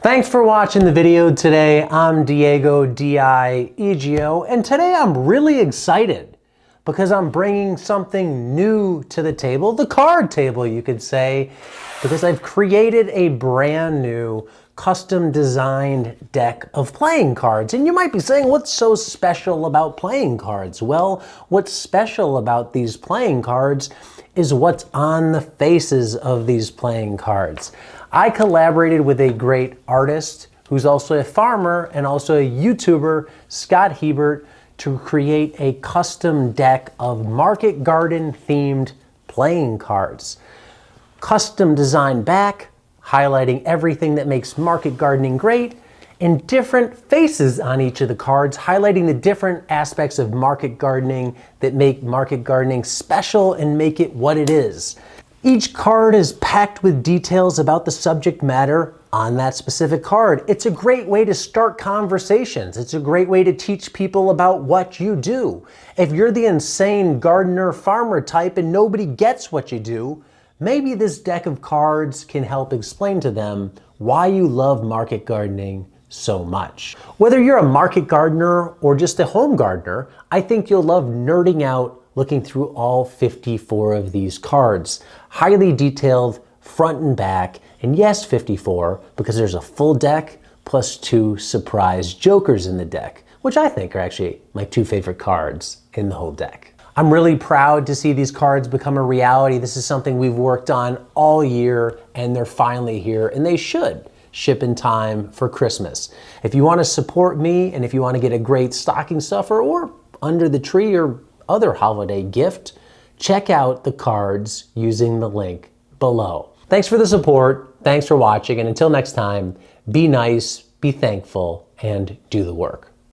Thanks for watching the video today. I'm Diego D-I-E-G-O, and today I'm really excited because I'm bringing something new to the table, the card table you could say, because I've created a brand new custom designed deck of playing cards. And you might be saying, what's so special about playing cards? Well, what's special about these playing cards is what's on the faces of these playing cards. I collaborated with a great artist who's also a farmer and also a YouTuber, Scott Hebert, to create a custom deck of market garden themed playing cards. Custom designed back, highlighting everything that makes market gardening great, and different faces on each of the cards, highlighting the different aspects of market gardening that make market gardening special and make it what it is. Each card is packed with details about the subject matter on that specific card. It's a great way to start conversations. It's a great way to teach people about what you do. If you're the insane gardener farmer type and nobody gets what you do, maybe this deck of cards can help explain to them why you love market gardening so much. Whether you're a market gardener or just a home gardener, I think you'll love nerding out looking through all 54 of these cards. Highly detailed front and back, and yes, 54, because there's a full deck plus 2 surprise jokers in the deck, which I think are actually my 2 favorite cards in the whole deck. I'm really proud to see these cards become a reality. This is something we've worked on all year, and they're finally here, and they should ship in time for Christmas. If you want to support me, and if you want to get a great stocking stuffer or under the tree or other holiday gift, check out the cards using the link below. Thanks for the support, thanks for watching, and until next time, be nice, be thankful, and do the work.